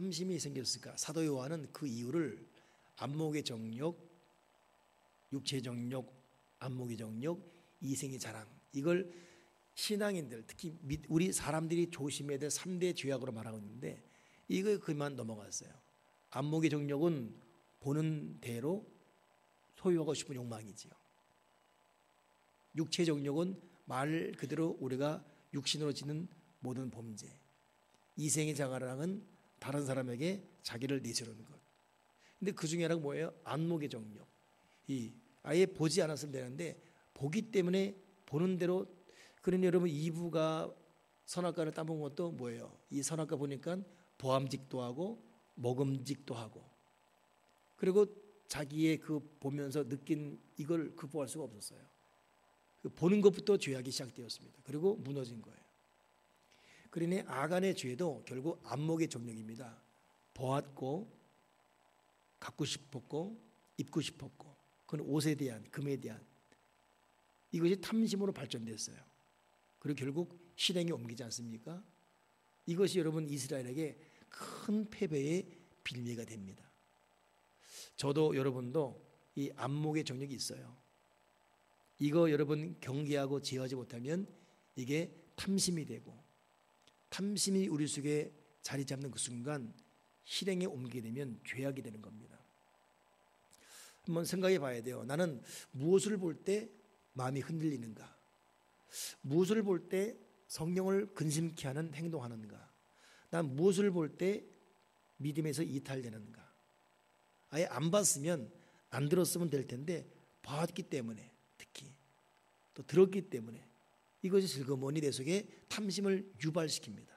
탐심이 생겼을까? 사도 요한은 그 이유를 안목의 정욕, 육체의 정욕, 안목의 정욕, 이생의 자랑, 이걸 신앙인들, 특히 우리 사람들이 조심해야 될 3대 죄악으로 말하고 있는데 이거 그만 넘어갔어요. 안목의 정욕은 보는 대로 소유하고 싶은 욕망이지요. 육체의 정욕은 말 그대로 우리가 육신으로 짓는 모든 범죄. 이생의 자랑은 다른 사람에게 자기를 내세우는 것. 근데 그 중에 하나가 뭐예요? 안목의 정욕. 아예 보지 않았으면 되는데 보기 때문에 보는 대로. 그러니 여러분 이브가 선악과를 따먹은 것도 뭐예요? 이 선악과 보니까 보암직도 하고 먹음직도 하고, 그리고 자기의 그 보면서 느낀 이걸 극복할 수가 없었어요. 그 보는 것부터 죄악이 시작되었습니다. 그리고 무너진 거예요. 그러니 아간의 죄도 결국 안목의 정욕입니다. 보았고 갖고 싶었고 입고 싶었고, 그건 옷에 대한, 금에 대한, 이것이 탐심으로 발전됐어요. 그리고 결국 실행에 옮기지 않습니까? 이것이 여러분 이스라엘에게 큰 패배의 빌미가 됩니다. 저도 여러분도 이 안목의 정욕이 있어요. 이거 여러분 경계하고 제어하지 못하면 이게 탐심이 되고, 탐심이 우리 속에 자리 잡는 그 순간 실행에 옮기게 되면 죄악이 되는 겁니다. 한번 생각해 봐야 돼요. 나는 무엇을 볼 때 마음이 흔들리는가? 무엇을 볼 때 성령을 근심케 하는 행동하는가? 난 무엇을 볼 때 믿음에서 이탈되는가? 아예 안 봤으면, 안 들었으면 될 텐데 봤기 때문에, 특히 또 들었기 때문에 이것이 슬그머니 내 속에 탐심을 유발시킵니다.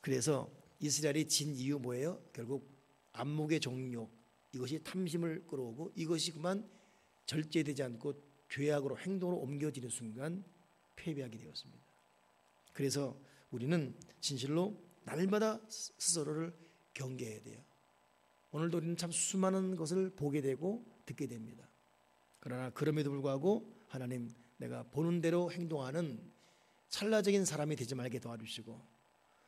그래서 이스라엘이 진 이유 뭐예요? 결국 안목의 정욕, 이것이 탐심을 끌어오고 이것이 그만 절제되지 않고 죄악으로, 행동으로 옮겨지는 순간 패배하게 되었습니다. 그래서 우리는 진실로 날마다 스스로를 경계해야 돼요. 오늘도 우리는 참 수많은 것을 보게 되고 듣게 됩니다. 그러나 그럼에도 불구하고 하나님, 내가 보는 대로 행동하는 찰나적인 사람이 되지 말게 도와주시고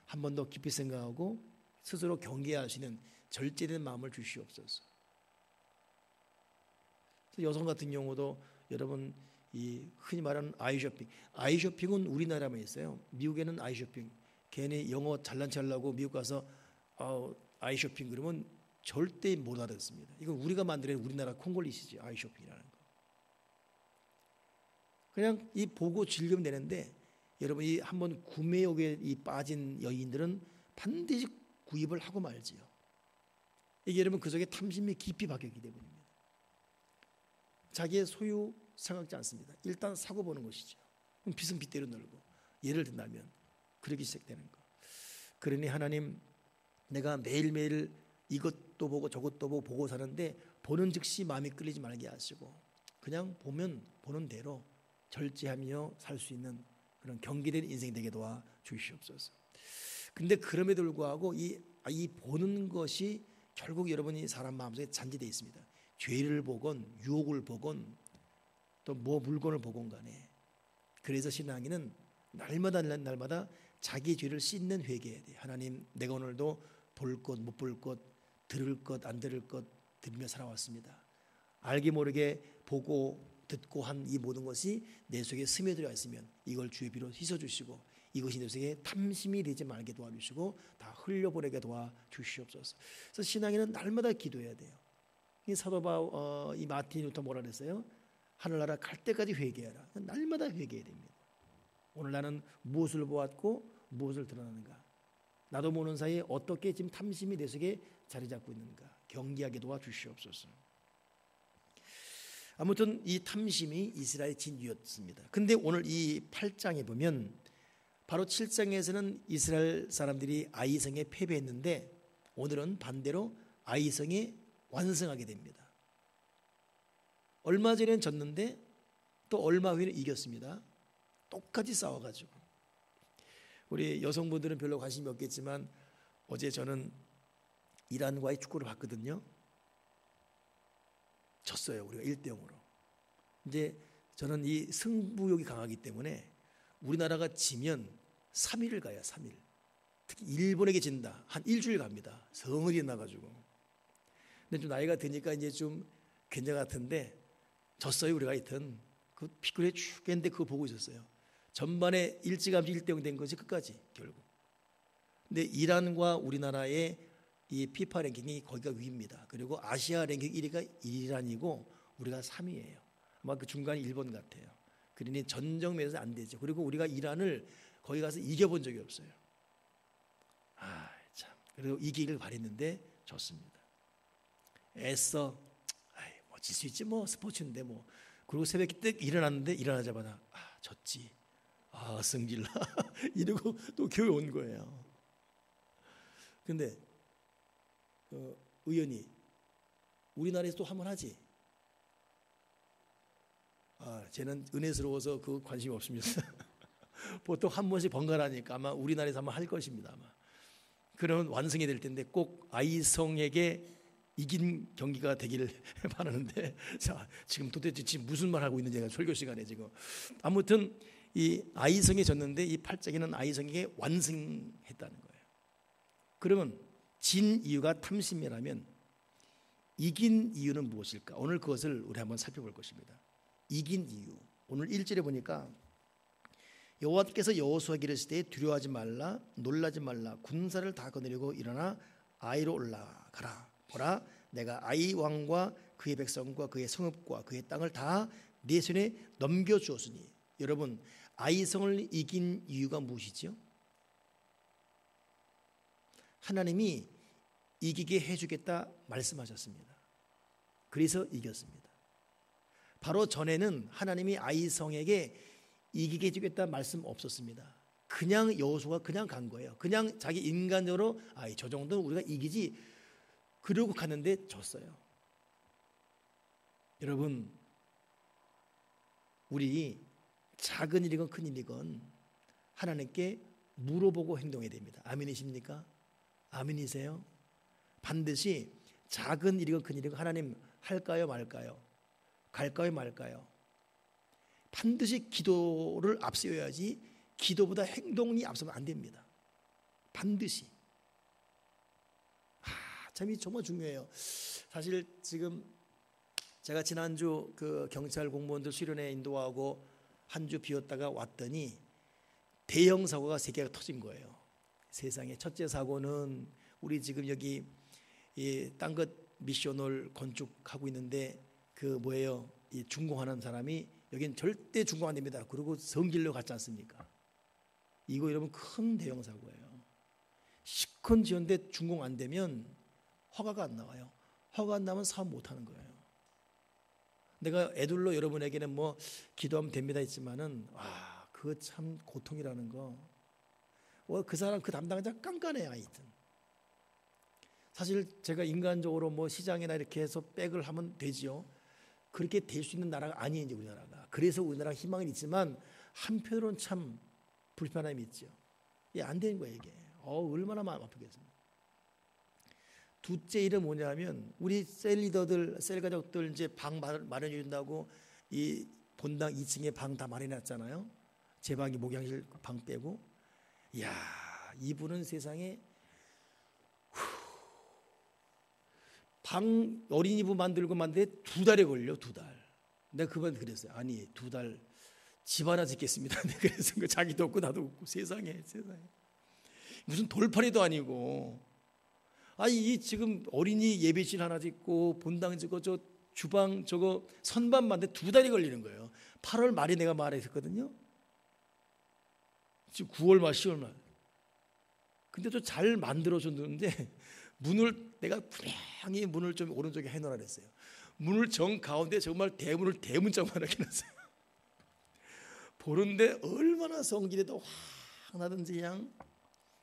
한 번 더 깊이 생각하고 스스로 경계하시는 절제된 마음을 주시옵소서. 여성 같은 경우도 여러분 이 흔히 말하는 아이쇼핑, 아이쇼핑은 우리나라만 있어요. 미국에는 아이쇼핑, 괜히 영어 잘난 체 하려고 미국 가서 아이쇼핑 그러면 절대 못 알아듣습니다. 이건 우리가 만들어낸 우리나라 콩글리시지, 아이쇼핑이라는 거. 그냥 이 보고 즐기면 되는데, 여러분 이 한번 구매욕에 이 빠진 여인들은 반드시 구입을 하고 말지요. 이게 여러분 그 속에 탐심이 깊이 박혔기 때문입니다. 자기의 소유 생각지 않습니다. 일단 사고 보는 것이죠. 그럼 빚은 빚대로 늘고, 예를 든다면 그렇게 시작되는 거. 그러니 하나님, 내가 매일매일 이것도 보고 저것도 보고 사는데 보는 즉시 마음이 끌리지 말게 하시고 그냥 보면 보는 대로 절제하며 살 수 있는 그런 경계된 인생이 되게 도와 주시옵소서. 근데 그럼에도 불구하고 이 보는 것이 결국 여러분이 사람 마음속에 잔재되어 있습니다. 죄를 보건 유혹을 보건 또 뭐 물건을 보건 간에. 그래서 신앙인은 날마다 자기 죄를 씻는 회개해야 돼요. 하나님, 내가 오늘도 볼 것, 못 볼 것, 들을 것, 안 들을 것 들으며 살아왔습니다. 알게 모르게 보고 듣고 한 이 모든 것이 내 속에 스며들어 있으면 이걸 주의 피로 씻어주시고 이것이 내 속에 탐심이 되지 말게 도와주시고 다 흘려보내게 도와주시옵소서. 그래서 신앙인은 날마다 기도해야 돼요. 이 사도 바울, 이 마틴 루터 뭐라 그랬어요? 하늘나라 갈 때까지 회개해라. 날마다 회개해야 됩니다. 오늘 나는 무엇을 보았고 무엇을 드러나는가? 나도 모르는 사이에 어떻게 지금 탐심이 내 속에 자리 잡고 있는가? 경계하게 도와주시옵소서. 아무튼 이 탐심이 이스라엘의 진유였습니다. 근데 오늘 이 8장에 보면 바로 7장에서는 이스라엘 사람들이 아이성에 패배했는데 오늘은 반대로 아이성에 완성하게 됩니다. 얼마 전에는 졌는데 또 얼마 후에는 이겼습니다. 똑같이 싸워가지고. 우리 여성분들은 별로 관심이 없겠지만 어제 저는 이란과의 축구를 봤거든요. 졌어요. 우리가 1대0으로. 이제 저는 이 승부욕이 강하기 때문에 우리나라가 지면 3일을 가요. 3일. 특히 일본에게 진다. 한 일주일 갑니다. 성을이 나가지고. 근데 좀 나이가 드니까 이제 좀 괜찮 같은데 졌어요. 우리가 하여튼 그 피곤해 죽겠는데 그거 보고 있었어요. 전반에 일찌감치 1대0 된 것이 끝까지 결국. 근데 이란과 우리나라의 이 피파 랭킹이 거기가 위입니다. 그리고 아시아 랭킹 1위가 이란이고 우리가 3위예요. 아마 그 중간이 일본 같아요. 그러니 전정면에서 안 되죠. 그리고 우리가 이란을 거기 가서 이겨본 적이 없어요. 아 참. 그래도 이기길 바랬는데 졌습니다. 애써 뭐 질 수 있지 뭐 스포츠인데 뭐. 그리고 새벽에 뜩 일어났는데 일어나자마자 졌지. 성질나 이러고 또 교회 온 거예요. 근데 의원이 우리나라에서 또 한번 하지. 쟤는 은혜스러워서 그 관심이 없습니다. 보통 한 번씩 번갈아니까 아마 우리나라에서 한번 할 것입니다. 아마. 그러면 완성이 될 텐데 꼭 아이성에게 이긴 경기가 되기를 바라는데 자, 지금 도대체 지금 무슨 말 하고 있는지 설교 시간에 지금 아무튼 이 아이성이 졌는데 이 팔짱이는 아이성에게 완승했다는 거예요. 그러면 진 이유가 탐심이라면 이긴 이유는 무엇일까? 오늘 그것을 우리 한번 살펴볼 것입니다. 이긴 이유. 오늘 1절에 보니까 여호와께서 여호수아에게 이르시되 두려워하지 말라 놀라지 말라 군사를 다 거느리고 일어나 아이로 올라가라. 보라 내가 아이 왕과 그의 백성과 그의 성읍과 그의 땅을 다 네 손에 넘겨주었으니. 여러분 아이성을 이긴 이유가 무엇이죠? 하나님이 이기게 해주겠다 말씀하셨습니다. 그래서 이겼습니다. 바로 전에는 하나님이 아이성에게 이기게 해주겠다 말씀 없었습니다. 그냥 여호수아가 그냥 간 거예요. 그냥 자기 인간적으로 저 정도는 우리가 이기지 그러고 갔는데 졌어요. 여러분 우리 작은 일이건 큰 일이건 하나님께 물어보고 행동해야 됩니다. 아멘이십니까? 아멘이세요? 반드시 작은 일이건 큰 일이건 하나님 할까요 말까요? 갈까요 말까요? 반드시 기도를 앞세워야지 기도보다 행동이 앞서면 안 됩니다. 반드시. 참 정말 중요해요. 사실 지금 제가 지난주 그 경찰 공무원들 수련회 인도하고 한 주 비웠다가 왔더니 대형 사고가 3개가 터진 거예요. 세상에 첫째 사고는 우리 지금 여기 딴 것 미션을 건축하고 있는데 이 준공하는 사람이 여긴 절대 준공 안 됩니다. 그리고 성길로 갔지 않습니까? 이거 여러분 큰 대형 사고예요. 시컨 지었는데 준공 안 되면 허가가 안 나와요. 허가 안 나면 사업 못 하는 거예요. 내가 애둘러 여러분에게는 뭐 기도하면 됩니다 했지만은 그거 참 고통이라는 거. 그 사람 그 담당자 깐깐해요. 하여튼 사실 제가 인간적으로 뭐 시장이나 이렇게 해서 백을 하면 되지요. 그렇게 될 수 있는 나라가 아니에요 이제 우리나라가. 그래서 우리나라가 희망은 있지만 한편으로는 참 불편함이 있죠. 안 되는 거예요 이게. 얼마나 마음 아프겠습니까. 둘째 일은 뭐냐면 우리 셀 리더들, 셀 가족들 이제 방 마련해 준다고 이 본당 2층에 방 다 마련해 놨잖아요. 제 방이 목양실 방 빼고. 이야, 이분은 세상에 방 어린이부 만들고 만드는데 2달에 걸려. 2달. 내가 그번 그랬어요. 아니 2달 집 하나 짓겠습니다. 그래서 자기도 없고 나도 없고 세상에 무슨 돌팔이도 아니고. 이 지금 어린이 예배실 하나 짓고 본당 짓고 저 주방 저거 선반 만드는데 2달이 걸리는 거예요. 8월 말에 내가 말했었거든요. 지금 9월 말 10월 말. 근데 또 잘 만들어줬는데 문을 내가 분명히 문을 좀 오른쪽에 해놓으라 그랬어요. 문을 정 가운데 정말 대문을 대문짝만 하게 놨어요. 보는데 얼마나 성질이 확 나든지 그냥.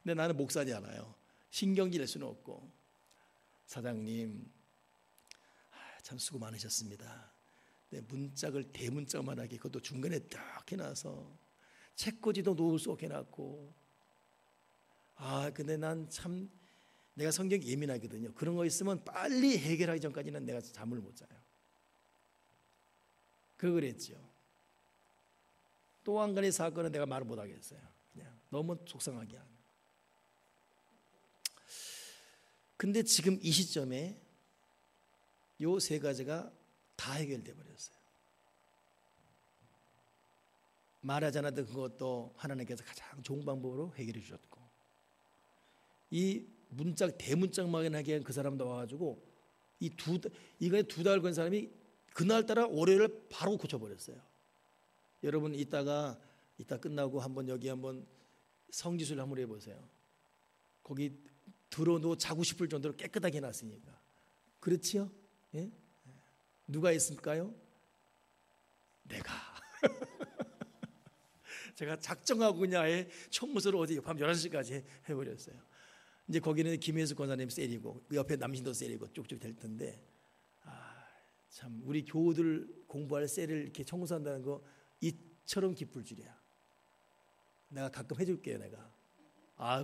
근데 나는 목사잖아요. 신경질 낼 수는 없고. 사장님 참 수고 많으셨습니다. 네, 문짝을 대문짝만하게 그것도 중간에 딱 해놔서 책꽂이도 놓을 수 없게 해놨고. 근데 난 참 내가 성격 예민하거든요. 그런 거 있으면 빨리 해결하기 전까지는 내가 잠을 못 자요. 그랬죠. 또 한 가지 사건은 내가 말을 못 하겠어요. 그냥 너무 속상하게 하는. 근데 지금 이 시점에 요 세 가지가 다 해결돼 버렸어요. 말하지 않아도 그것도 하나님께서 가장 좋은 방법으로 해결해 주셨고, 이 문짝 대문짝막연하게 한 그 사람도 와가지고 이거에 2달 건 사람이 그날따라 월요일을 바로 고쳐버렸어요. 여러분 이따 끝나고 한번 여기 한번 성지순례 한번 해보세요. 거기 들어도 자고 싶을 정도로 깨끗하게 해놨으니까. 그렇지요? 예? 누가 했을까요? 내가. 제가 작정하고 그냥 아예 총무소를 어디 밤 11시까지 해버렸어요. 이제 거기는 김혜수 권사님 셀이고 옆에 남신도 셀이고 쭉쭉 될 텐데, 참 우리 교우들 공부할 셀을 이렇게 청소한다는 거 이처럼 기쁠 줄이야. 내가 가끔 해줄게요. 내가.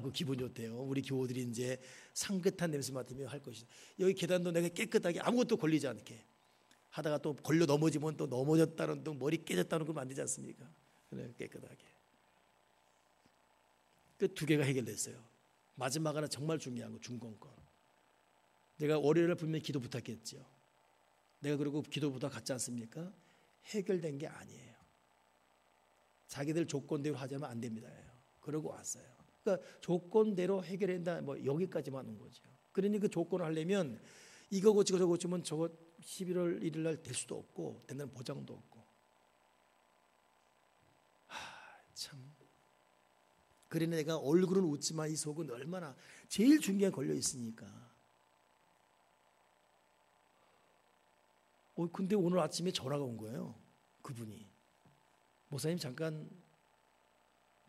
그 기분 좋대요. 우리 교우들이 이제 상긋한 냄새 맡으며 할 것이다. 여기 계단도 내가 깨끗하게 아무것도 걸리지 않게 하다가 또 걸려 넘어지면 또 넘어졌다는, 또 머리 깨졌다는 거 만들지 않습니까? 그래, 깨끗하게. 그 2개가 해결됐어요. 마지막 하나 정말 중요한 거, 중공권. 내가 월요일에 분명히 기도 부탁했죠. 내가 그러고 기도 부탁 갔지 않습니까? 해결된 게 아니에요. 자기들 조건대로 하자면 안 됩니다. 그러고 왔어요. 그러니까 조건대로 해결한다, 뭐 여기까지만 온 거죠. 그러니 그 조건을 하려면 이거 고치고 저거 고치면 저거 11월 1일 날 될 수도 없고, 된다는 보장도 없고. 참. 그러니 내가 얼굴은 웃지만 이 속은 얼마나 제일 중요한 게 걸려 있으니까. 근데 오늘 아침에 전화가 온 거예요. 그분이. 목사님 잠깐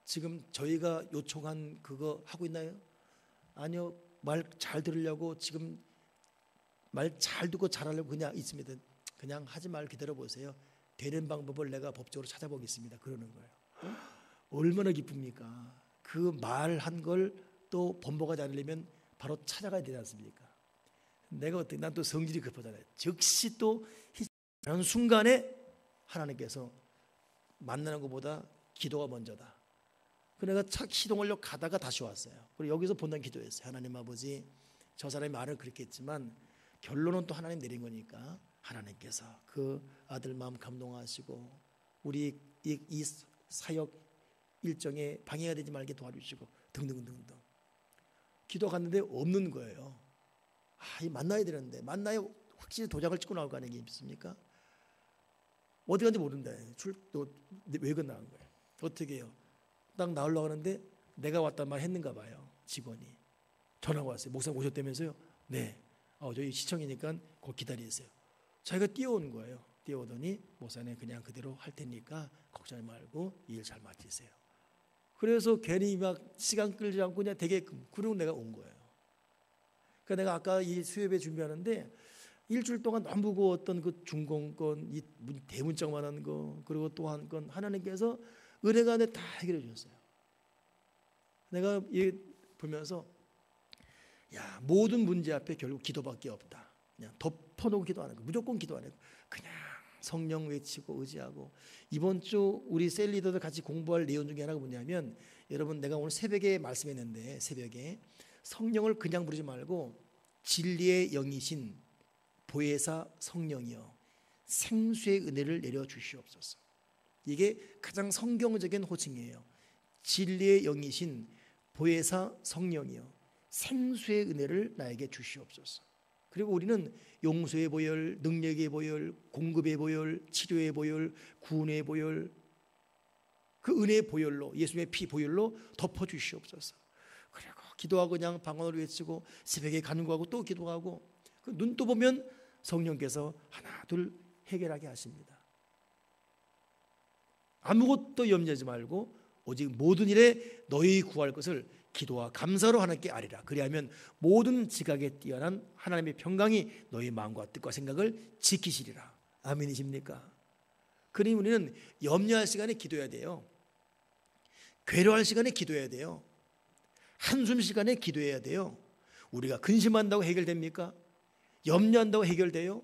지금 저희가 요청한 그거 하고 있나요? 아니요. 말 잘 들으려고 지금 말 잘 듣고 잘하려고 그냥 있습니다. 그냥 하지 말고 기다려보세요. 되는 방법을 내가 법적으로 찾아보겠습니다. 그러는 거예요. 얼마나 기쁩니까? 그 말한 걸 또 번복하지 않으려면 바로 찾아가야 되지 않습니까? 내가 어떻게, 난 또 성질이 급하잖아요. 즉시 또 하는 순간에 하나님께서 만나는 것보다 기도가 먼저다. 그래서 내가 착 시동하려고 가다가 다시 왔어요. 그리고 여기서 본당 기도했어요. 하나님 아버지, 저 사람이 말은 그렇게 했지만 결론은 또 하나님 내린 거니까 하나님께서 그 아들 마음 감동하시고 우리 이 사역 일정에 방해가 되지 말게 도와주시고 등등등등. 기도 갔는데 없는 거예요. 만나야 되는데, 만나야 확실히 도장을 찍고 나올 거 아니겠습니까? 어디 갔는지 모른대. 외근 나간 거예요. 어떻게 해요? 딱 나오려고 하는데 내가 왔단 말 했는가 봐요. 직원이 전화가 왔어요. 목사님 오셨다면서요? 네. 저희 시청이니까 곧 기다리세요. 자기가 뛰어오는 거예요. 뛰어오더니 목사님 그냥 그대로 할 테니까 걱정하지 말고 일 잘 마치세요. 그래서 괜히 막 시간 끌지 않고 그냥 되게끔, 그러고 내가 온 거예요. 그러니까 내가 아까 이 수협에 준비하는데 일주일 동안 너무 무거웠던 그 중공권, 이 대문짝만한 거, 그리고 또 한 건 하나님께서 은혜가 내 다 해결해 주셨어요. 내가 보면서 모든 문제 앞에 결국 기도밖에 없다. 그냥 덮어놓고 기도 안 하고, 무조건 기도 안 하고 그냥 성령 외치고 의지하고. 이번 주 우리 셀 리더들 같이 공부할 내용 중에 하나가 뭐냐면, 여러분 내가 오늘 새벽에 말씀했는데, 새벽에 성령을 그냥 부르지 말고 진리의 영이신 보혜사 성령이여 생수의 은혜를 내려 주시옵소서. 이게 가장 성경적인 호칭이에요. 진리의 영이신 보혜사 성령이여 생수의 은혜를 나에게 주시옵소서. 그리고 우리는 용서의 보혈, 능력의 보혈, 공급의 보혈, 치료의 보혈, 구원의 보혈, 그 은혜의 보혈로, 예수님의 피 보혈로 덮어 주시옵소서. 그리고 기도하고 그냥 방언으로 외치고 새벽에 간구하고 또 기도하고, 그 눈 또 보면 성령께서 하나 둘 해결하게 하십니다. 아무것도 염려하지 말고 오직 모든 일에 너희 구할 것을 기도와 감사로 하나님께 아뢰라. 그리하면 모든 지각에 뛰어난 하나님의 평강이 너희 마음과 뜻과 생각을 지키시리라. 아멘이십니까? 그러니 우리는 염려할 시간에 기도해야 돼요. 괴로워할 시간에 기도해야 돼요. 한숨 시간에 기도해야 돼요. 우리가 근심한다고 해결됩니까? 염려한다고 해결돼요?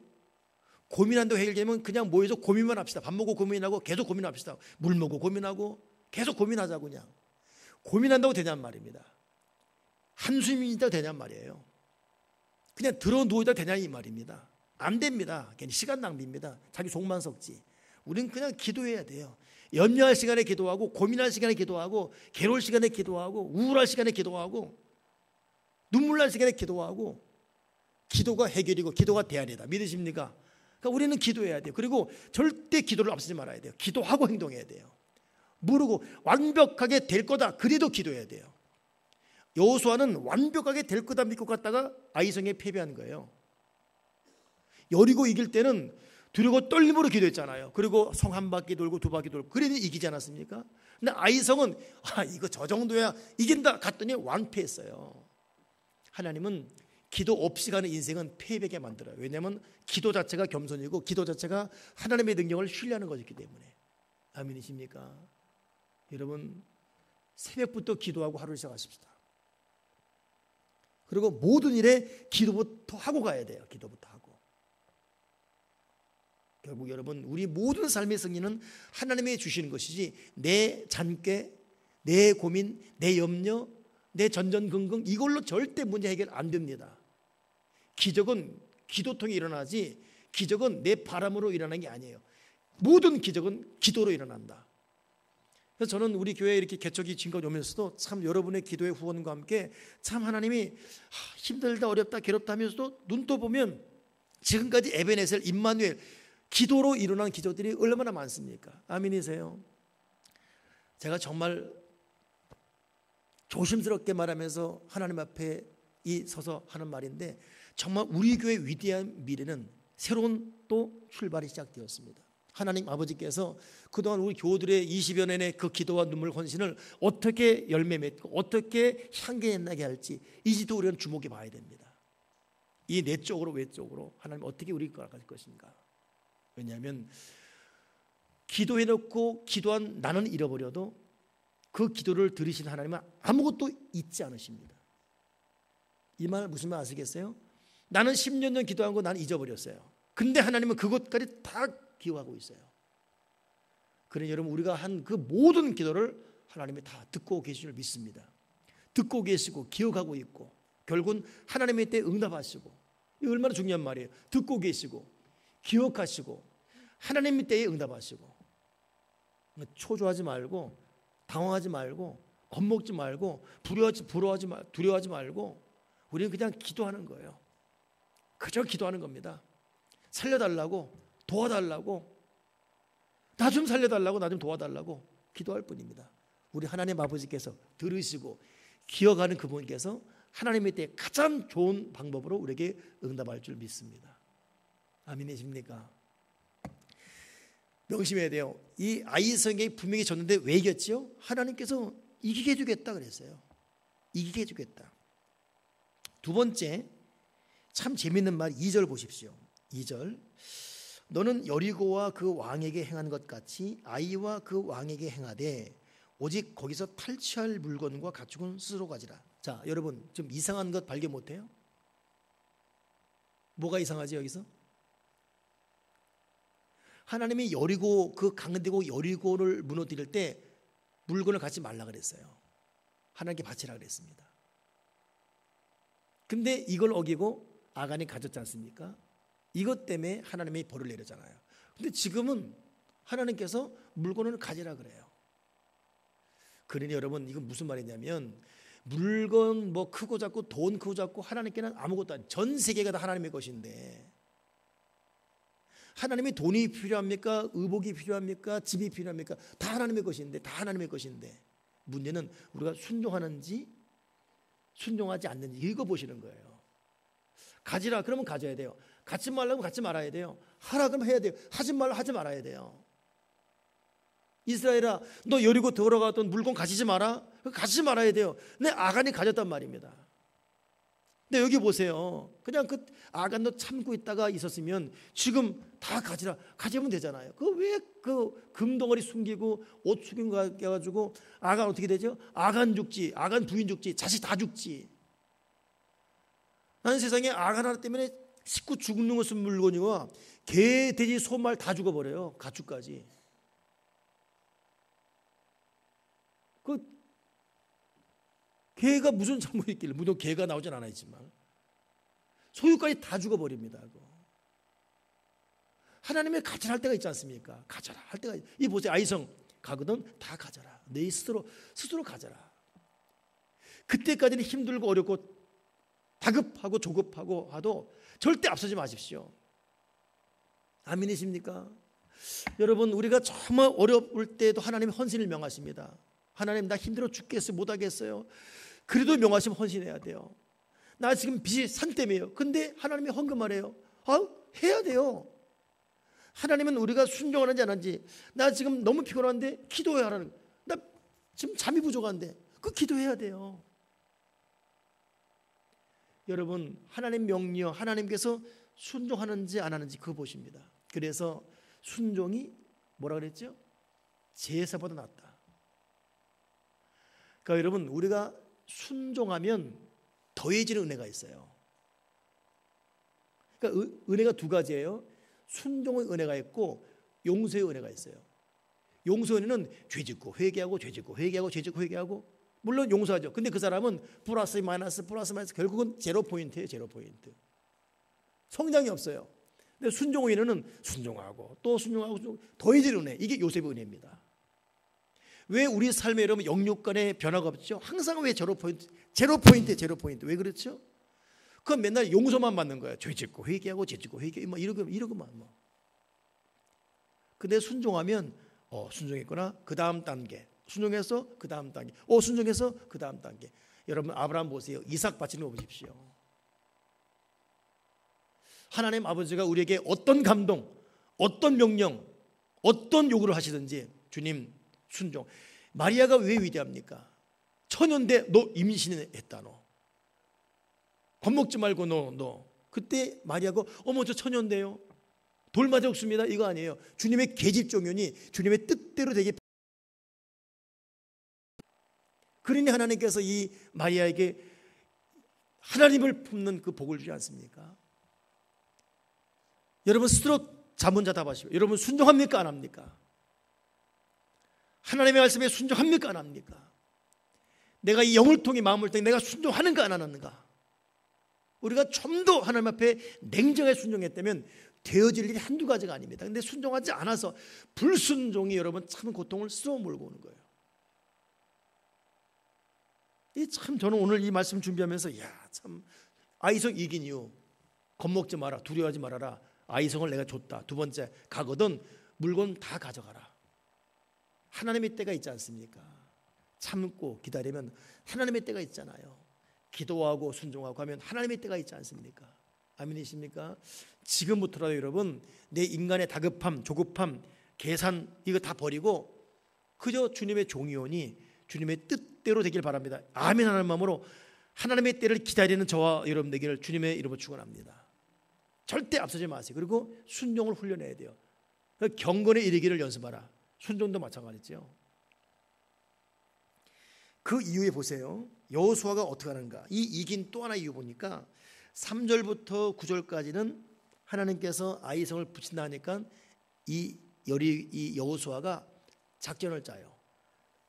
고민한다고 해결되면 그냥 모여서 고민만 합시다. 밥 먹고 고민하고 계속 고민합시다. 물 먹고 고민하고 계속 고민하자고. 그냥 고민한다고 되냔 말입니다. 한숨이 있다고 되냔 말이에요. 그냥 들어 누워있다 되냐 이 말입니다. 안 됩니다. 괜히 시간 낭비입니다. 자기 속만 썩지. 우리는 그냥 기도해야 돼요. 염려할 시간에 기도하고, 고민할 시간에 기도하고, 괴로울 시간에 기도하고, 우울할 시간에 기도하고, 눈물 날 시간에 기도하고. 기도가 해결이고 기도가 대안이다. 믿으십니까? 그러니까 우리는 기도해야 돼요. 그리고 절대 기도를 앞서지 말아야 돼요. 기도하고 행동해야 돼요. 모르고 완벽하게 될 거다 그래도 기도해야 돼요. 여호수아는 완벽하게 될 거다 믿고 갔다가 아이성에 패배한 거예요. 여리고 이길 때는 두려고 떨림으로 기도했잖아요. 그리고 성 한 바퀴 돌고 두 바퀴 돌고 그래도 이기지 않았습니까? 근데 아이성은 이거 저 정도야 이긴다 갔더니 완패했어요. 하나님은 기도 없이 가는 인생은 패배게 만들어요. 왜냐하면 기도 자체가 겸손이고 기도 자체가 하나님의 능력을 신뢰하는 것이기 때문에. 아멘이십니까? 여러분 새벽부터 기도하고 하루를 시작하십시다. 그리고 모든 일에 기도부터 하고 가야 돼요. 기도부터 하고. 결국 여러분 우리 모든 삶의 승리는 하나님이 주시는 것이지 내 잔꾀, 내 고민, 내 염려, 내 전전긍긍 이걸로 절대 문제 해결 안 됩니다. 기적은 기도통에 일어나지 기적은 내 바람으로 일어나는 게 아니에요. 모든 기적은 기도로 일어난다. 그래서 저는 우리 교회에 이렇게 개척이 지금까지 오면서도 참 여러분의 기도의 후원과 함께 참 하나님이 힘들다 어렵다 괴롭다 하면서도 눈 떠보면 지금까지 에베네셀 임마누엘 기도로 일어난 기적들이 얼마나 많습니까? 아멘이세요? 제가 정말 조심스럽게 말하면서 하나님 앞에 서서 하는 말인데 정말 우리 교회 위대한 미래는 새로운 또 출발이 시작되었습니다. 하나님 아버지께서 그동안 우리 교우들의 20여 년의 그 기도와 눈물 헌신을 어떻게 열매 맺고 어떻게 향기나게 할지 이지도 우리는 주목해 봐야 됩니다. 이 내적으로 외적으로 하나님 어떻게 우리 걸어갈 것인가. 왜냐하면 기도해놓고 기도한 나는 잃어버려도 그 기도를 들으신 하나님은 아무것도 잊지 않으십니다. 이 말 무슨 말 아시겠어요? 나는 10년 전 기도한 거 나는 잊어버렸어요. 근데 하나님은 그것까지 다 기억하고 있어요. 그러니 여러분 우리가 한 그 모든 기도를 하나님이 다 듣고 계신 줄 믿습니다. 듣고 계시고 기억하고 있고 결국은 하나님의 때에 응답하시고 이 얼마나 중요한 말이에요. 듣고 계시고 기억하시고 하나님의 때에 응답하시고 초조하지 말고 당황하지 말고 겁먹지 말고 두려워하지 말고 우리는 그냥 기도하는 거예요. 그저 기도하는 겁니다. 살려달라고 도와달라고 나 좀 살려달라고 나 좀 도와달라고 기도할 뿐입니다. 우리 하나님 아버지께서 들으시고 기억하는 그분께서 하나님의 때에 가장 좋은 방법으로 우리에게 응답할 줄 믿습니다. 아멘이십니까? 명심해야 돼요. 이 아이성이 분명히 졌는데 왜 이겼지요? 하나님께서 이기게 해주겠다 그랬어요. 이기게 해주겠다. 두 번째 참 재밌는 말 2절 보십시오. 2절 너는 여리고와 그 왕에게 행한 것 같이 아이와 그 왕에게 행하되 오직 거기서 탈취할 물건과 가축은 스스로 가지라. 자 여러분 좀 이상한 것 발견 못해요? 뭐가 이상하지 여기서? 하나님이 여리고 그 강대국 여리고를 무너뜨릴 때 물건을 갖지 말라 그랬어요. 하나님께 바치라 그랬습니다. 근데 이걸 어기고 아간이 가졌지 않습니까? 이것 때문에 하나님이 벌을 내렸잖아요. 근데 지금은 하나님께서 물건을 가지라 그래요. 그러니 여러분 이건 무슨 말이냐면 물건 뭐 크고 작고 돈 크고 작고 하나님께는 아무것도 아니에요. 전 세계가 다 하나님의 것인데 하나님이 돈이 필요합니까? 의복이 필요합니까? 집이 필요합니까? 다 하나님의 것인데 다 하나님의 것인데 문제는 우리가 순종하는지 순종하지 않는지 읽어보시는 거예요. 가지라 그러면 가져야 돼요. 갖지 말라면 갖지 말아야 돼요. 하라 그러면 해야 돼요. 하지 말라 하지 말아야 돼요. 이스라엘아 너 여리고 들어가던 물건 가지지 마라. 가지지 말아야 돼요. 근데 아간이 가졌단 말입니다. 근데 여기 보세요. 그냥 그 아간도 참고 있다가 있었으면 지금 다 가지라. 가지면 되잖아요. 그 왜 그 금덩어리 숨기고 옷 숨긴 거 해가지고 아간 어떻게 되죠? 아간 죽지. 아간 부인 죽지. 자식 다 죽지. 나는 세상에 아간 하나 때문에 식구 죽는 것은 물건이고 개, 돼지, 소, 말 다 죽어버려요. 가축까지. 그 개가 무슨 잘못이 있길래 물론 개가 나오진 않았지만 소유까지 다 죽어버립니다. 하나님의 가져라 할 때가 있지 않습니까? 가져라 할 때가. 이 보세요. 아이성 가거든 다 가져라. 내 스스로 가져라. 그때까지는 힘들고 어렵고 다급하고 조급하고 하도 절대 앞서지 마십시오. 아멘이십니까? 여러분, 우리가 정말 어려울 때도 하나님이 헌신을 명하십니다. 하나님, 나 힘들어 죽겠어요. 못하겠어요. 그래도 명하시면 헌신해야 돼요. 나 지금 빚이 산더미예요. 근데 하나님이 헌금하래요. 해야 돼요. 하나님은 우리가 순종하는지 안 하는지, 나 지금 너무 피곤한데 기도해야 하라는, 나 지금 잠이 부족한데 그 기도해야 돼요. 여러분, 하나님 명령, 하나님께서 순종하는지 안 하는지 그거 보십니다. 그래서 순종이 뭐라 그랬죠? 제사보다 낫다. 그러니까 여러분, 우리가 순종하면 더해지는 은혜가 있어요. 그러니까 은혜가 두 가지예요. 순종의 은혜가 있고 용서의 은혜가 있어요. 용서의 은혜는 죄짓고 회개하고 죄짓고 회개하고 죄짓고 회개하고, 물론 용서하죠. 근데 그 사람은 플러스 마이너스 결국은 제로 포인트예요. 제로 포인트. 성장이 없어요. 근데 순종의 은혜는 순종하고 또 순종하고 더해지는 은혜. 이게 요셉의 은혜입니다. 왜 우리 삶에 여러분 영육 간에 변화가 없죠? 항상 왜 제로 포인트? 왜 그렇죠? 그건 맨날 용서만 받는 거예요. 죄 짓고 회개하고 죄 짓고 회개 이러고만 뭐. 근데 순종하면 순종했구나. 그 다음 단계. 순종해서 그 다음 단계. 순종해서 그 다음 단계. 여러분, 아브라함 보세요. 이삭 바치는 거 보십시오. 하나님 아버지가 우리에게 어떤 감동, 어떤 명령, 어떤 요구를 하시든지 주님 순종. 마리아가 왜 위대합니까? 처녀인데 너 임신했다. 너 겁먹지 말고 너. 그때 마리아가 어머 저 처녀인데요. 돌 맞아 죽습니다. 이거 아니에요. 주님의 계집종연이 주님의 뜻대로 되게. 그러니 하나님께서 이 마리아에게 하나님을 품는 그 복을 주지 않습니까? 여러분 스스로 자문자답하시고, 여러분 순종합니까 안 합니까? 하나님의 말씀에 순종합니까 안 합니까? 내가 이 영을 통해 마음을 통해 내가 순종하는가 안 하는가? 우리가 좀 더 하나님 앞에 냉정하게 순종했다면 되어질 일이 한두 가지가 아닙니다. 근데 순종하지 않아서 불순종이 여러분 참 고통을 스스로 몰고 오는 거예요. 참 저는 오늘 이 말씀 준비하면서 참 아이성 이긴 이유, 겁먹지 마라, 두려워하지 말아라. 아이성을 내가 줬다. 두 번째, 가거든 물건 다 가져가라. 하나님의 때가 있지 않습니까? 참고 기다리면 하나님의 때가 있잖아요. 기도하고 순종하고 하면 하나님의 때가 있지 않습니까? 아멘이십니까? 지금부터라도 여러분 내 인간의 다급함, 조급함, 계산 이거 다 버리고 그저 주님의 종이오니 주님의 뜻대로 되길 바랍니다. 아멘 하는 마음으로 하나님의 때를 기다리는 저와 여러분 되기를 주님의 이름으로 축원합니다. 절대 앞서지 마세요. 그리고 순종을 훈련해야 돼요. 경건에 이르기를 연습하라. 순종도 마찬가지죠. 그 이후에 보세요. 여호수아가 어떻게 하는가? 이 이긴 또 하나 이유 보니까 3절부터 9절까지는 하나님께서 아이성을 붙인다 하니까 이 여호수아가 작전을 짜요.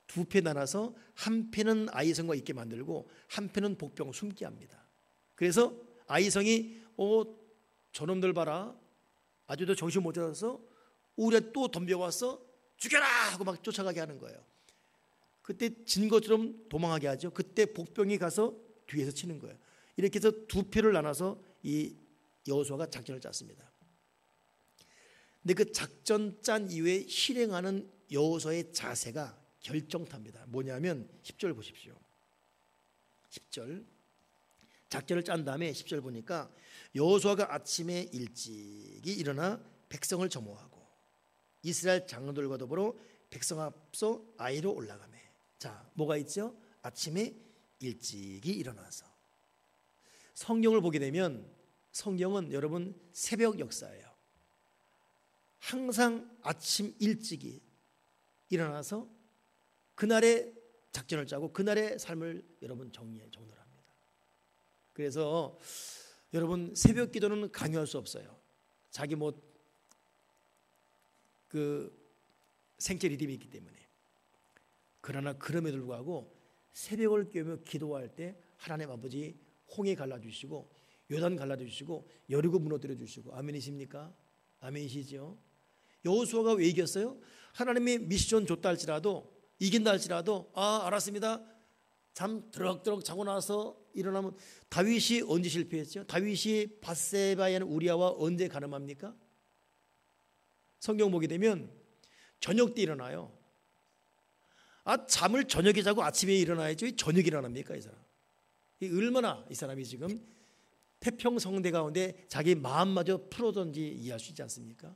두 패 나눠서 한 패는 아이성과 있게 만들고 한 패는 복병 숨게 합니다. 그래서 아이성이 저놈들 봐라, 아주도 정신 못 차려서 우리가 또 덤벼와서 죽여라 하고 막 쫓아가게 하는 거예요. 그때 진 것처럼 도망하게 하죠. 그때 복병이 가서 뒤에서 치는 거예요. 이렇게 해서 두 패를 나눠서 이 여호수아가 작전을 짰습니다. 근데 그 작전 짠 이후에 실행하는 여호수아의 자세가 결정탑니다. 뭐냐면 10절 보십시오. 10절 작전을 짠 다음에 10절 보니까 여호수아가 아침에 일찍이 일어나 백성을 점호하고 이스라엘 장로들과 더불어 백성 앞서 아이로 올라가매. 자, 뭐가 있죠? 아침에 일찍이 일어나서. 성경을 보게 되면 성경은 여러분 새벽 역사예요. 항상 아침 일찍이 일어나서 그날의 작전을 짜고 그날의 삶을 여러분 정리를 합니다. 그래서 여러분 새벽 기도는 강요할 수 없어요. 자기 그 생체 리듬이 있기 때문에. 그러나 그럼에도 불구하고 새벽을 깨우며 기도할 때 하나님 아버지 홍해 갈라주시고 요단 갈라져 주시고 여리고 무너뜨려 주시고. 아멘이십니까? 아멘이시죠? 여호수아가 왜 이겼어요? 하나님이 미션 줬다 할지라도, 이긴다 할지라도, 알았습니다, 잠 드럭드럭 자고 나서 일어나면. 다윗이 언제 실패했죠? 다윗이 밧세바에 있는 우리아와 언제 가늠합니까? 성경 보게 되면 저녁 때 일어나요. 잠을 저녁에 자고 아침에 일어나야죠. 왜 저녁에 일어납니까, 이 사람? 얼마나 이 사람이 지금 태평성대 가운데 자기 마음마저 풀어던지 이해할 수 있지 않습니까?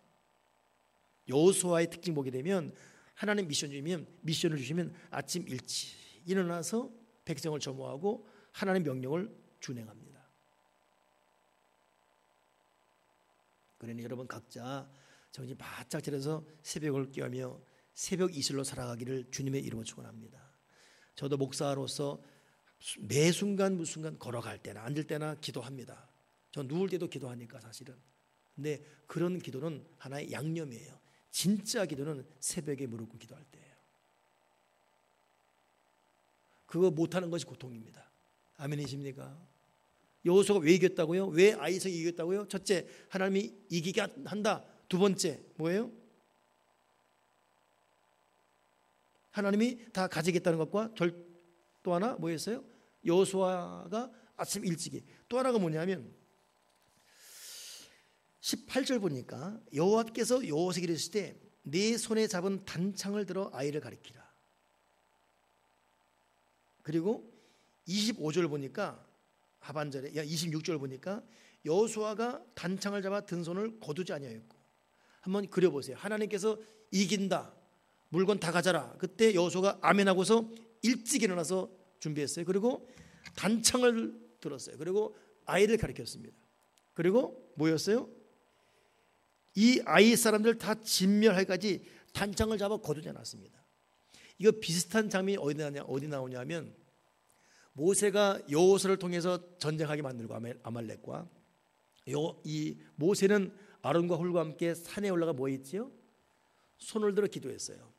여호수아의 특징 보게 되면 하나님 미션을 주시면 아침 일찍 일어나서 백성을 점호하고 하나님 명령을 준행합니다. 그러니 여러분 각자 정신 바짝 차려서 새벽을 깨우며 새벽 이슬로 살아가기를 주님의 이름으로 축원합니다. 저도 목사로서 매 순간 무순간 걸어갈 때나 앉을 때나 기도합니다. 저 누울 때도 기도하니까 사실은. 근데 그런 기도는 하나의 양념이에요. 진짜 기도는 새벽에 무릎 꿇고 기도할 때예요. 그거 못하는 것이 고통입니다. 아멘이십니까? 여호수아가 왜 이겼다고요? 왜 아이성이 이겼다고요? 첫째, 하나님이 이기게 한다. 두 번째, 뭐예요? 하나님이 다 가지겠다는 것과 또 하나 뭐였어요? 여호수아가 아침 일찍이. 또 하나가 뭐냐면 18절 보니까 여호와께서 여호수아에게 이르시되 네 손에 잡은 단창을 들어 아이를 가리키라. 그리고 25절 보니까 하반절에 26절 보니까 여호수아가 단창을 잡아 든 손을 거두지 아니하였고. 한번 그려보세요. 하나님께서 이긴다, 물건 다 가져라. 그때 여호수아가 아멘하고서 일찍 일어나서 준비했어요. 그리고 단창을 들었어요. 그리고 아이를 가리켰습니다. 그리고 뭐였어요? 이 아이 사람들 다 진멸할까지 단창을 잡아 거두지 않았습니다. 이거 비슷한 장면이 어디 나오냐면 모세가 여호수아를 통해서 전쟁하게 만들고 아말렉과 이 모세는 아론과 홀과 함께 산에 올라가 뭐 했지요? 손을 들어 기도했어요.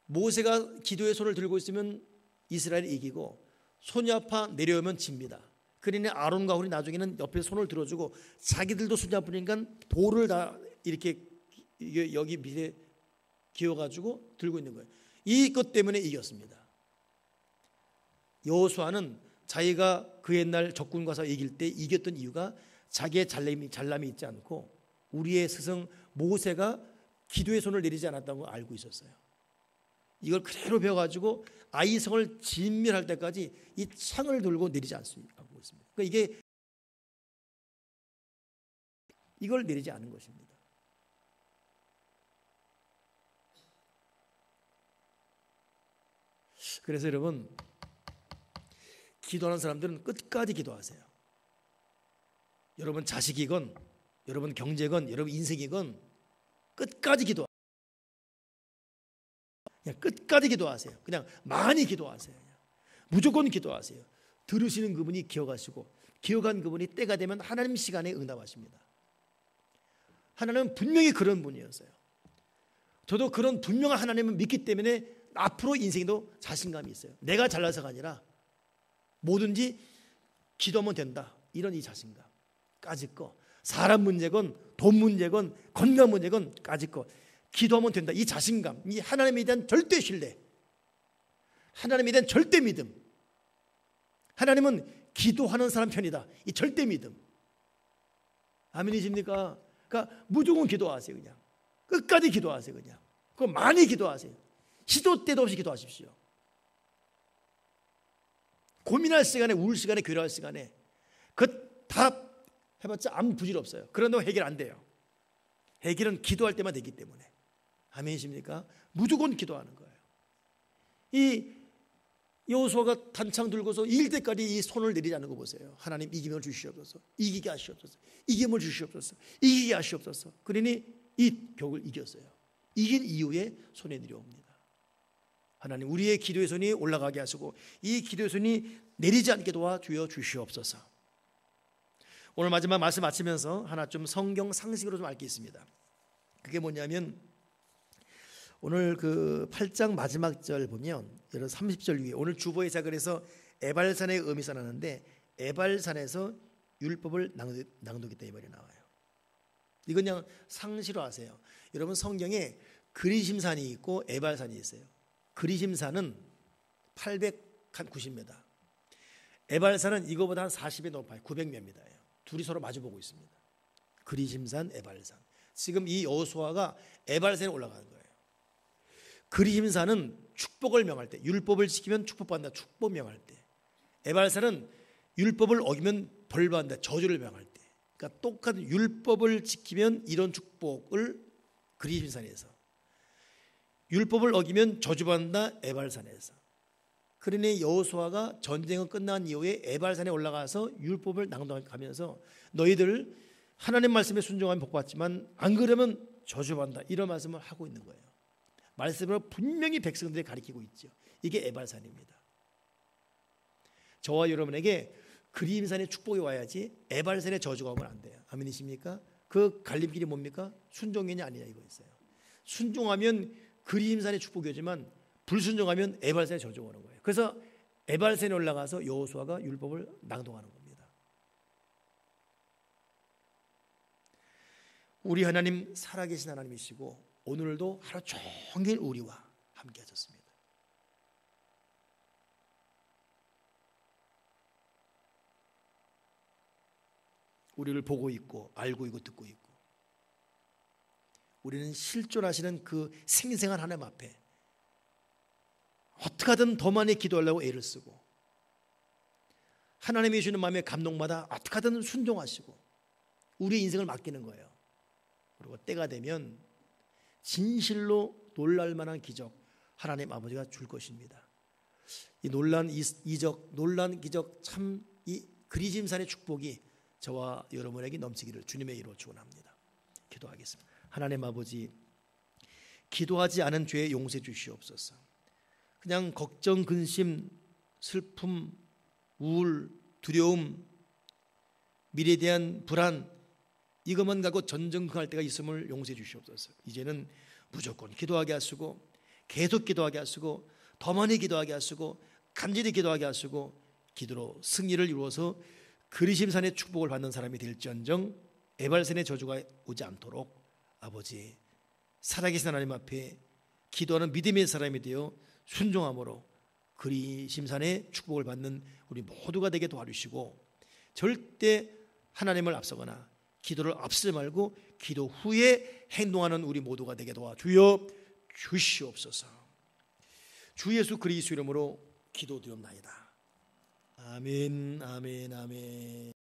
모세가 기도의 손을 들고 있으면 이스라엘이 이기고 손이 아파 내려오면 집니다. 그러니 아론과 홀이 나중에는 옆에 손을 들어주고 자기들도 손이 아프니까 볼을 다 이렇게 여기 밑에 기어가지고 들고 있는 거예요. 이것 때문에 이겼습니다. 여호수아는 자기가 그 옛날 적군과서 이길 때 이겼던 이유가 자기의 잘남이 있지 않고 우리의 스승 모세가 기도의 손을 내리지 않았다는 걸 알고 있었어요. 이걸 그대로 배워가지고 아이성을 진멸할 때까지 이 창을 들고 내리지 않습니다. 그러니까 이걸 내리지 않은 것입니다. 그래서 여러분 기도하는 사람들은 끝까지 기도하세요. 여러분 자식이건 여러분 경제건 여러분 인생이건 끝까지 기도하세요. 그냥 끝까지 기도하세요. 그냥 많이 기도하세요. 무조건 기도하세요. 들으시는 그분이 기억하시고 기억한 그분이 때가 되면 하나님 시간에 응답하십니다. 하나님은 분명히 그런 분이었어요. 저도 그런 분명한 하나님을 믿기 때문에 앞으로 인생에도 자신감이 있어요. 내가 잘나서가 아니라 뭐든지 기도하면 된다. 이런 이 자신감. 까짓 거. 사람 문제건 돈 문제건 건강 문제건 까짓 거. 기도하면 된다. 이 자신감. 이 하나님에 대한 절대 신뢰. 하나님에 대한 절대 믿음. 하나님은 기도하는 사람 편이다. 이 절대 믿음. 아멘이십니까? 그러니까 무조건 기도하세요. 그냥 끝까지 기도하세요. 그냥 그거 많이 기도하세요. 시도 때도 없이 기도하십시오. 고민할 시간에 울 시간에 괴로워할 시간에 그 다 해봤자 아무 부질 없어요. 그런다고 해결 안 돼요. 해결은 기도할 때만 되기 때문에. 아멘이십니까? 무조건 기도하는 거예요. 이 여호수아가 단창 들고서 이길 때까지 이 손을 내리지 않는 거 보세요. 하나님 이김을 주시옵소서. 이기게 하시옵소서. 이김을 주시옵소서. 이기게 하시옵소서. 그러니 이 격을 이겼어요. 이긴 이후에 손에 내려옵니다. 하나님 우리의 기도의 손이 올라가게 하시고 이 기도의 손이 내리지 않게 도와주어 주시옵소서. 오늘 마지막 말씀 마치면서 하나 좀 성경 상식으로 좀 알 게 있습니다. 그게 뭐냐면 오늘 그 8장 마지막 절 보면 여러분 30절 위에 오늘 주보의사 그래서 에발산의 음이 써놨는데 에발산에서 율법을 낭독했다 이 말이 나와요. 이건 그냥 상시로 아세요. 여러분 성경에 그리심산이 있고 에발산이 있어요. 그리심산은 890m, 에발산은 이거보다 한 40배 높아요. 900m예요. 둘이 서로 마주보고 있습니다. 그리심산, 에발산. 지금 이 여호수아가 에발산에 올라가는 거예요. 그리심산은 축복을 명할 때, 율법을 지키면 축복받는다, 축복 명할 때. 에발산은 율법을 어기면 벌받는다, 저주를 명할 때. 그러니까 똑같은 율법을 지키면 이런 축복을 그리심산에서, 율법을 어기면 저주받는다, 에발산에서. 그러니 여호수아가 전쟁은 끝난 이후에 에발산에 올라가서 율법을 낭독하면서 너희들 하나님 말씀에 순종하면 복받지만 안 그러면 저주받는다, 이런 말씀을 하고 있는 거예요. 말씀으로 분명히 백성들이 가리키고 있죠. 이게 에발산입니다. 저와 여러분에게 그리심산의 축복이 와야지 에발산의 저주가 오면 안 돼요. 아멘이십니까? 그 갈림길이 뭡니까? 순종이냐 아니냐 이거 있어요. 순종하면 그리심산의 축복이 오지만 불순종하면 에발산의 저주가 오는 거예요. 그래서 에발산에 올라가서 여호수아가 율법을 낭독하는 겁니다. 우리 하나님 살아계신 하나님이시고 오늘도 하루 종일 우리와 함께 하셨습니다. 우리를 보고 있고 알고 있고 듣고 있고, 우리는 실존하시는 그 생생한 하나님 앞에 어떻게 하든 더 많이 기도하려고 애를 쓰고, 하나님이 주시는 마음의 감동마다 어떻게 하든 순종하시고 우리의 인생을 맡기는 거예요. 그리고 때가 되면 진실로 놀랄 만한 기적 하나님 아버지가 줄 것입니다. 이 놀란 이적, 놀란 기적, 참 이 그리심산의 축복이 저와 여러분에게 넘치기를 주님의 이름으로 축원합니다. 기도하겠습니다. 하나님 아버지, 기도하지 않은 죄 용서해 주시옵소서. 그냥 걱정, 근심, 슬픔, 우울, 두려움, 미래에 대한 불안, 이것만 갖고 전전긍할 때가 있음을 용서해 주시옵소서. 이제는 무조건 기도하게 하시고, 계속 기도하게 하시고, 더 많이 기도하게 하시고, 간절히 기도하게 하시고, 기도로 승리를 이루어서 그리심산의 축복을 받는 사람이 될지언정 에발산의 저주가 오지 않도록 아버지, 살아계신 하나님 앞에 기도하는 믿음의 사람이 되어 순종함으로 그리심산의 축복을 받는 우리 모두가 되게 도와주시고, 절대 하나님을 앞서거나 기도를 앞서지 말고 기도 후에 행동하는 우리 모두가 되게 도와주여 주시옵소서. 주 예수 그리스도 이름으로 기도드리옵나이다. 아멘, 아멘, 아멘.